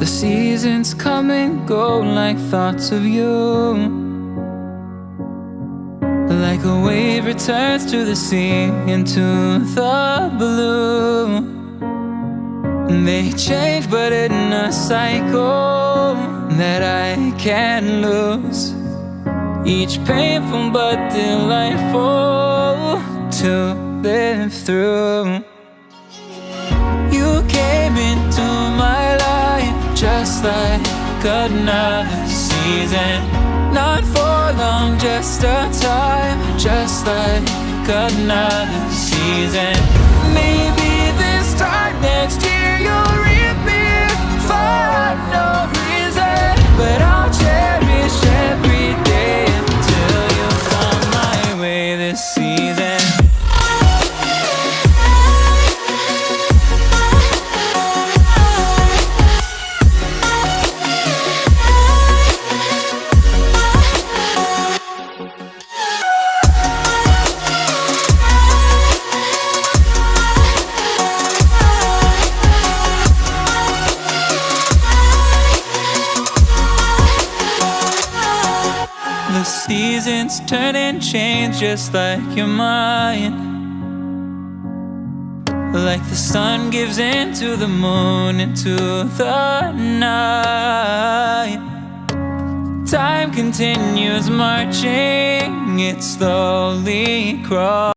The seasons come and go like thoughts of you. Like a wave returns to the sea into the blue. They change but in a cycle that I can't lose. Each painful but delightful to live through. You came into my life just like another season. Not for long, just a time, just like another season. Maybe this time next year you'll reappear for no reason, but I'll cherish every day until you come my way this season. Seasons turn and change just like your mind. Like the sun gives into the moon, into the night. Time continues marching, it slowly crawls.